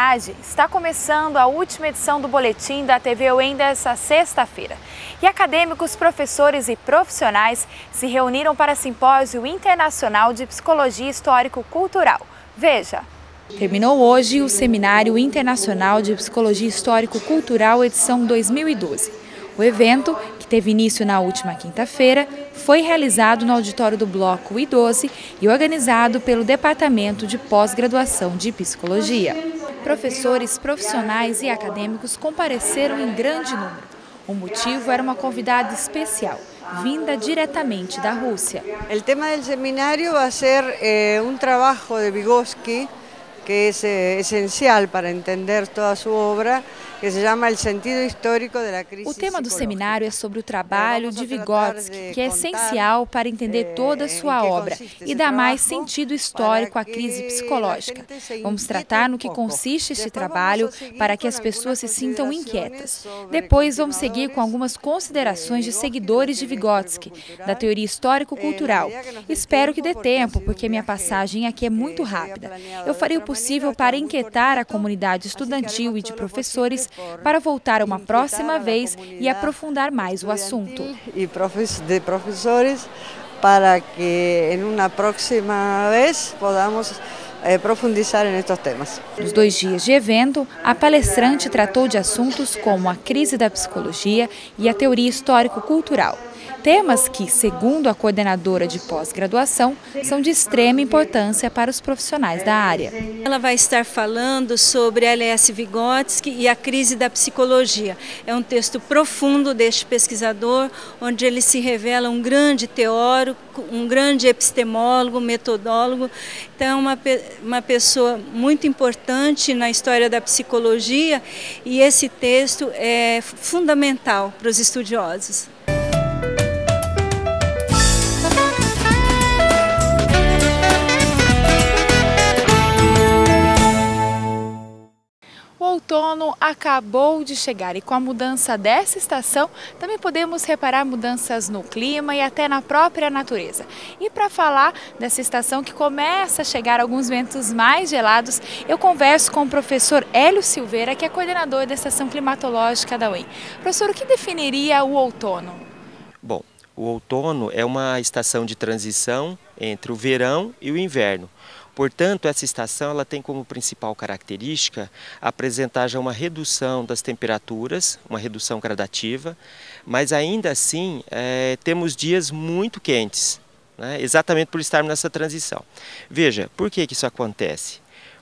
cidade, está começando a última edição do Boletim da TV UEM desta sexta-feira. E acadêmicos, professores e profissionais se reuniram para Simpósio Internacional de Psicologia Histórico-Cultural. Veja! Terminou hoje o Seminário Internacional de Psicologia Histórico-Cultural, edição 2012. O evento, que teve início na última quinta-feira, foi realizado no auditório do Bloco I12 e organizado pelo Departamento de Pós-Graduação de Psicologia. Professores, profissionais e acadêmicos compareceram em grande número. O motivo era uma convidada especial, vinda diretamente da Rússia. O tema do seminário vai ser trabalho de Vygotsky, que é essencial para entender toda a sua obra, que se chama O Sentido Histórico da Crise. O tema do seminário é sobre o trabalho de Vygotsky, que é essencial para entender toda a sua obra e dar mais sentido histórico à crise psicológica. Vamos tratar no que consiste esse trabalho para que as pessoas se sintam inquietas. Depois vamos seguir com algumas considerações de seguidores de Vygotsky, da teoria histórico-cultural. Espero que dê tempo, porque minha passagem aqui é muito rápida. Eu farei o possível para inquietar a comunidade estudantil e de professores para voltar uma próxima vez e aprofundar mais o assunto. E de professores para que em uma próxima vez podamos profundizar nestes temas. Nos 2 dias de evento, a palestrante tratou de assuntos como a crise da psicologia e a teoria histórico-cultural. Temas que, segundo a coordenadora de pós-graduação, são de extrema importância para os profissionais da área. Ela vai estar falando sobre L.S. Vygotsky e a crise da psicologia. É um texto profundo deste pesquisador, onde ele se revela um grande teórico, um grande epistemólogo, metodólogo. Então, é uma pessoa muito importante na história da psicologia, e esse texto é fundamental para os estudiosos. O outono acabou de chegar e com a mudança dessa estação também podemos reparar mudanças no clima e até na própria natureza. E para falar dessa estação que começa a chegar alguns ventos mais gelados, eu converso com o professor Hélio Silveira, que é coordenador da estação climatológica da UEM. Professor, o que definiria o outono? Bom, o outono é uma estação de transição entre o verão e o inverno. Portanto, essa estação ela tem como principal característica apresentar já uma redução das temperaturas, uma redução gradativa, mas ainda assim temos dias muito quentes, né? Exatamente por estarmos nessa transição. Veja, por que isso acontece?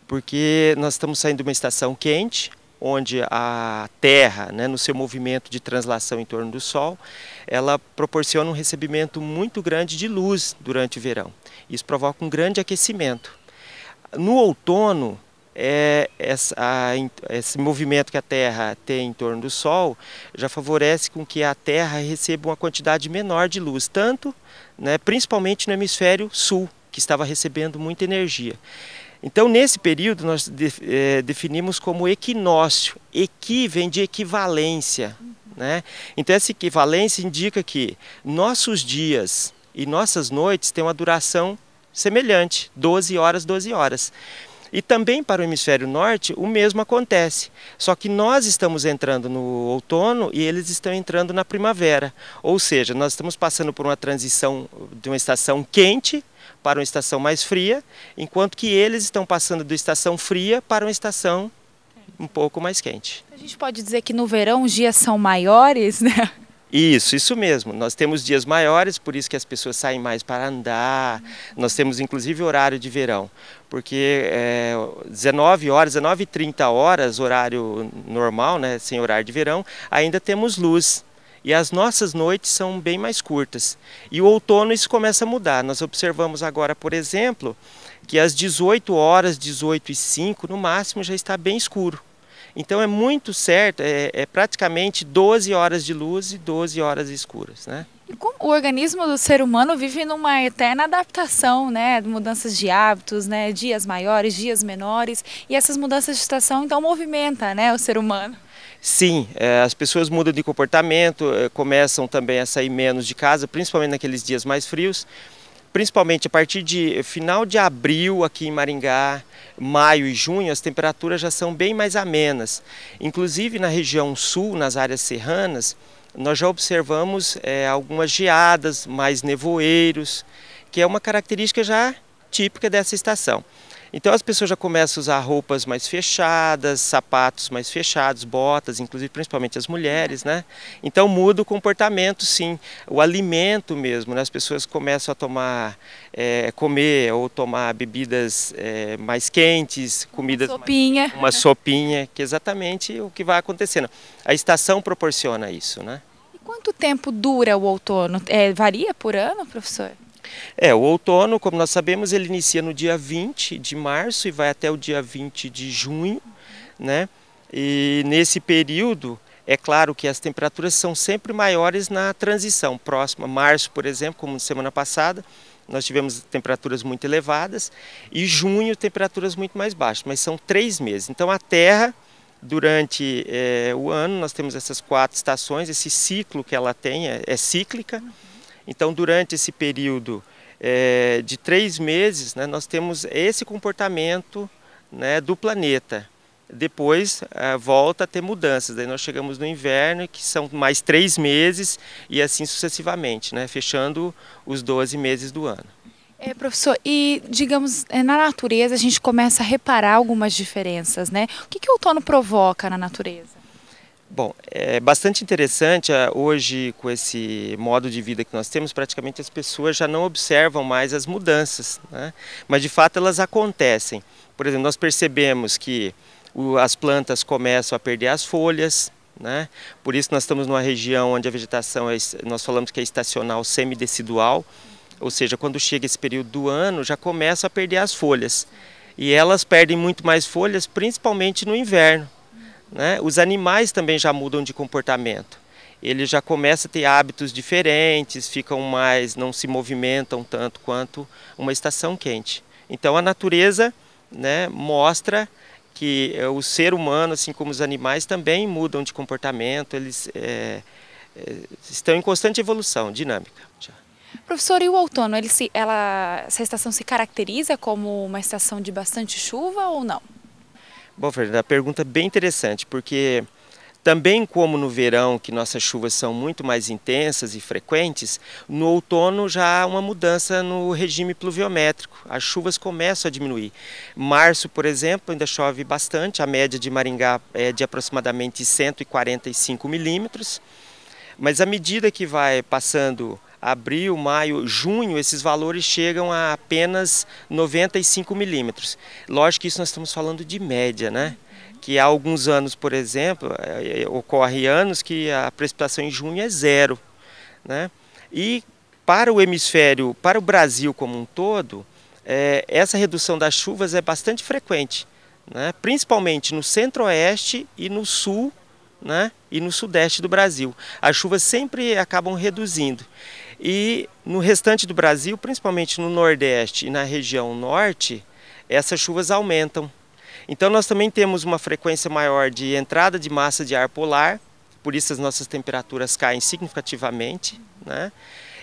Porque nós estamos saindo de uma estação quente, onde a Terra, né, no seu movimento de translação em torno do Sol, ela proporciona um recebimento muito grande de luz durante o verão. Isso provoca um grande aquecimento. No outono, esse movimento que a Terra tem em torno do Sol já favorece com que a Terra receba uma quantidade menor de luz, tanto, né, principalmente no hemisfério sul, que estava recebendo muita energia. Então, nesse período, nós definimos como equinócio. Equi vem de equivalência, né? Então, essa equivalência indica que nossos dias e nossas noites têm uma duração semelhante, 12 horas, 12 horas. E também para o hemisfério norte o mesmo acontece, só que nós estamos entrando no outono e eles estão entrando na primavera, ou seja, nós estamos passando por uma transição de uma estação quente para uma estação mais fria, enquanto que eles estão passando de estação fria para uma estação um pouco mais quente. A gente pode dizer que no verão os dias são maiores, né? Isso mesmo. Nós temos dias maiores, por isso que as pessoas saem mais para andar. Nós temos inclusive horário de verão, porque 19 horas, 19h30 horas, horário normal, né, sem horário de verão, ainda temos luz. E as nossas noites são bem mais curtas. E o outono isso começa a mudar. Nós observamos agora, por exemplo, que às 18 horas, 18h05, no máximo, já está bem escuro. Então é muito certo, é praticamente 12 horas de luz e 12 horas escuras, né? E como o organismo do ser humano vive numa eterna adaptação, né? Mudanças de hábitos, né? Dias maiores, dias menores, e essas mudanças de estação então movimenta, né, o ser humano. Sim, as pessoas mudam de comportamento, começam também a sair menos de casa, principalmente naqueles dias mais frios. principalmente a partir de final de abril aqui em Maringá, maio e junho, as temperaturas já são bem mais amenas. Inclusive na região sul, nas áreas serranas, nós já observamos algumas geadas, mais nevoeiros, que é uma característica já típica dessa estação. Então as pessoas já começam a usar roupas mais fechadas, sapatos mais fechados, botas, inclusive principalmente as mulheres, né? Então muda o comportamento, sim, o alimento mesmo, né? As pessoas começam a comer ou tomar bebidas mais quentes, comidas uma sopinha, que é exatamente o que vai acontecendo. A estação proporciona isso, né? E quanto tempo dura o outono? Varia por ano, professor? O outono, como nós sabemos, ele inicia no dia 20 de março e vai até o dia 20 de junho, né? E nesse período, é claro que as temperaturas são sempre maiores na transição próxima. Março, por exemplo, como semana passada, nós tivemos temperaturas muito elevadas e junho temperaturas muito mais baixas, mas são 3 meses. Então a Terra, durante o ano, nós temos essas 4 estações, esse ciclo que ela tem é cíclica. Então, durante esse período de 3 meses, né, nós temos esse comportamento, né, do planeta. Depois volta a ter mudanças, daí nós chegamos no inverno, que são mais 3 meses e assim sucessivamente, né, fechando os 12 meses do ano. Professor, e digamos, na natureza a gente começa a reparar algumas diferenças, né? O que o outono provoca na natureza? Bom, é bastante interessante, hoje com esse modo de vida que nós temos, praticamente as pessoas já não observam mais as mudanças, né? Mas de fato elas acontecem. Por exemplo, nós percebemos que as plantas começam a perder as folhas, né? Por isso nós estamos numa região onde a vegetação, nós falamos que é estacional semidecidual, ou seja, quando chega esse período do ano já começa a perder as folhas. E elas perdem muito mais folhas, principalmente no inverno, né? Os animais também já mudam de comportamento. Eles já começam a ter hábitos diferentes, ficam mais, não se movimentam tanto quanto uma estação quente. Então a natureza, né, mostra que o ser humano, assim como os animais, também mudam de comportamento, eles estão em constante evolução, dinâmica. Professor, e o outono, essa estação se caracteriza como uma estação de bastante chuva ou não? Bom, Fernanda, a pergunta é bem interessante, porque também como no verão, que nossas chuvas são muito mais intensas e frequentes, no outono já há uma mudança no regime pluviométrico, as chuvas começam a diminuir. Março, por exemplo, ainda chove bastante, a média de Maringá é de aproximadamente 145 milímetros, mas à medida que vai passando abril, maio, junho, esses valores chegam a apenas 95 milímetros. Lógico que isso nós estamos falando de média, né? Que há alguns anos, por exemplo, ocorre anos que a precipitação em junho é 0, né? E para o hemisfério, para o Brasil como um todo, essa redução das chuvas é bastante frequente, né? Principalmente no centro-oeste e no sul, né? E no sudeste do Brasil. As chuvas sempre acabam reduzindo. E no restante do Brasil, principalmente no Nordeste e na região Norte, essas chuvas aumentam. Então nós também temos uma frequência maior de entrada de massa de ar polar, por isso as nossas temperaturas caem significativamente, né?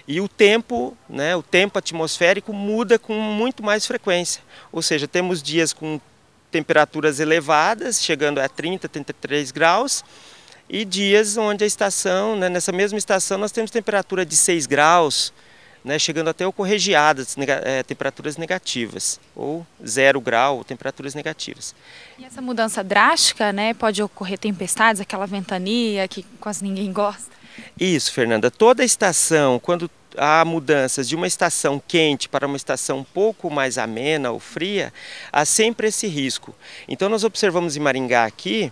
E o tempo, né, o tempo atmosférico muda com muito mais frequência. Ou seja, temos dias com temperaturas elevadas, chegando a 30, 33 graus, e dias onde a estação, né, nessa mesma estação, nós temos temperatura de 6 graus, né, chegando até ocorrer geadas, temperaturas negativas, ou 0 grau, temperaturas negativas. E essa mudança drástica, né, pode ocorrer tempestades, aquela ventania que quase ninguém gosta? Isso, Fernanda. Toda estação, quando há mudanças de uma estação quente para uma estação um pouco mais amena ou fria, há sempre esse risco. Então nós observamos em Maringá aqui,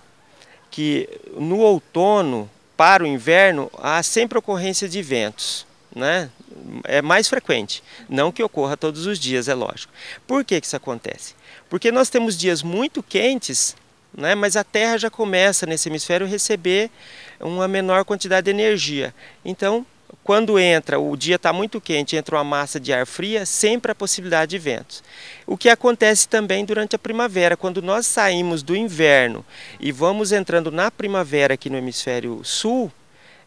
que no outono, para o inverno, há sempre ocorrência de ventos, né? É mais frequente, não que ocorra todos os dias, é lógico. Por que isso acontece? Porque nós temos dias muito quentes, né? Mas a Terra já começa nesse hemisfério a receber uma menor quantidade de energia. Então, quando o dia está muito quente, entra uma massa de ar fria, sempre há possibilidade de ventos. O que acontece também durante a primavera, quando nós saímos do inverno e vamos entrando na primavera aqui no hemisfério sul,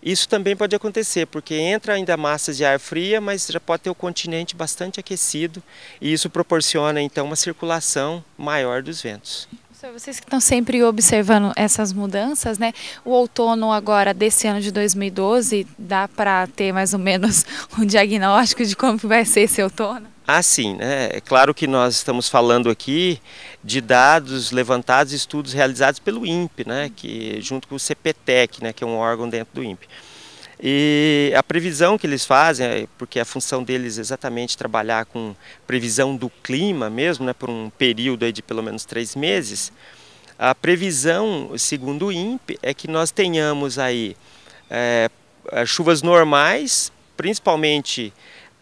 Isso também pode acontecer, porque entra ainda massas de ar fria, mas já pode ter o continente bastante aquecido e isso proporciona então uma circulação maior dos ventos. Vocês que estão sempre observando essas mudanças, né? O outono agora desse ano de 2012, dá para ter mais ou menos um diagnóstico de como vai ser esse outono? Ah, sim, né? É claro que nós estamos falando aqui de dados levantados, estudos realizados pelo INPE, né? Que junto com o CPTEC, né? Que é um órgão dentro do INPE. E a previsão que eles fazem, porque a função deles é exatamente trabalhar com previsão do clima mesmo, né, por um período aí de pelo menos 3 meses, a previsão, segundo o INPE, é que nós tenhamos aí chuvas normais, principalmente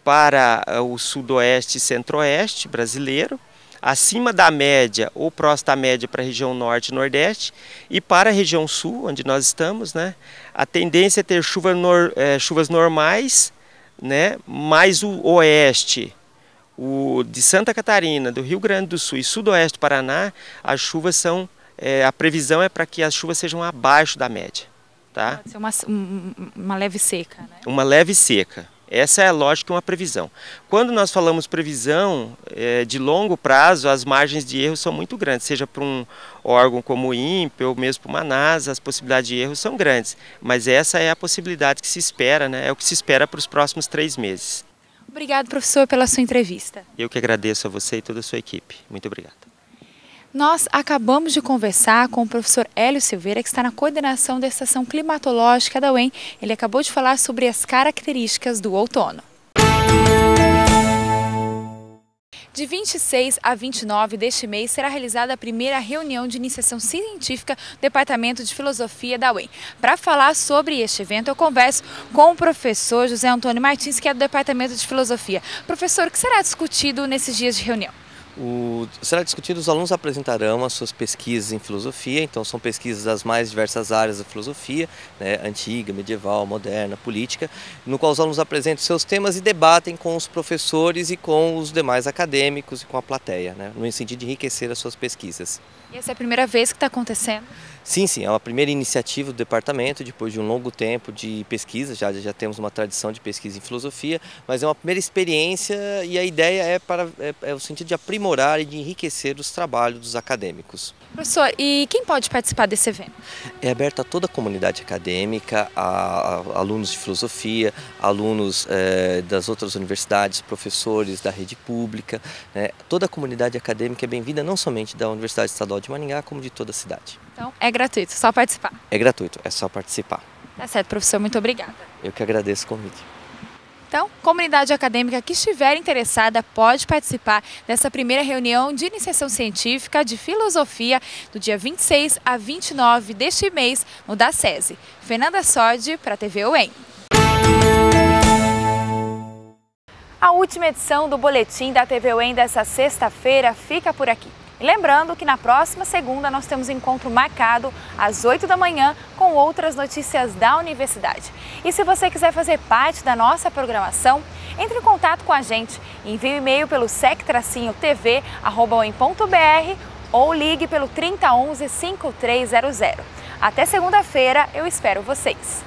para o sudoeste e centro-oeste brasileiro, acima da média ou próximo da média para a região norte e nordeste, e para a região sul, onde nós estamos, né, a tendência é ter chuvas normais, né, mais o oeste, o de Santa Catarina, do Rio Grande do Sul e sudoeste do Paraná, as chuvas são, a previsão é para que as chuvas sejam abaixo da média. Tá? Pode ser uma leve seca, né? Uma leve seca. Essa é a lógica, uma previsão. Quando nós falamos previsão de longo prazo, as margens de erro são muito grandes, seja para um órgão como o INPE ou mesmo para uma NASA, as possibilidades de erro são grandes. Mas essa é a possibilidade que se espera, né? É o que se espera para os próximos 3 meses. Obrigado, professor, pela sua entrevista. Eu que agradeço a você e toda a sua equipe. Muito obrigado. Nós acabamos de conversar com o professor Hélio Silveira, que está na coordenação da Estação Climatológica da UEM. Ele acabou de falar sobre as características do outono. De 26 a 29 deste mês será realizada a primeira reunião de iniciação científica do Departamento de Filosofia da UEM. Para falar sobre este evento, eu converso com o professor José Antônio Martins, que é do Departamento de Filosofia. Professor, o que será discutido nesses dias de reunião? Será discutido, os alunos apresentarão as suas pesquisas em filosofia, então são pesquisas das mais diversas áreas da filosofia, né, antiga, medieval, moderna, política, no qual os alunos apresentam seus temas e debatem com os professores e com os demais acadêmicos e com a plateia, né, no sentido de enriquecer as suas pesquisas. E essa é a primeira vez que está acontecendo? Sim, é uma primeira iniciativa do departamento, depois de um longo tempo de pesquisa, já temos uma tradição de pesquisa em filosofia, mas é uma primeira experiência e a ideia é o sentido de aprimorar e de enriquecer os trabalhos dos acadêmicos. Professor, e quem pode participar desse evento? É aberto a toda a comunidade acadêmica, a alunos de filosofia, alunos das outras universidades, professores da rede pública, né? Toda a comunidade acadêmica é bem-vinda, não somente da Universidade Estadual de Maringá, como de toda a cidade. Então é gratuito, só participar? É gratuito, é só participar. Tá certo, professor, muito obrigada. Eu que agradeço o convite. Então, comunidade acadêmica que estiver interessada pode participar dessa primeira reunião de iniciação científica de filosofia do dia 26 a 29 deste mês no DACESE. Fernanda Sordi para a TV UEM. A última edição do Boletim da TV UEM dessa sexta-feira fica por aqui. E lembrando que na próxima segunda nós temos um encontro marcado às 8 da manhã com outras notícias da universidade. E se você quiser fazer parte da nossa programação, entre em contato com a gente, envie um e-mail pelo sec-tv@uem.br ou ligue pelo 3011 5300. Até segunda-feira, eu espero vocês!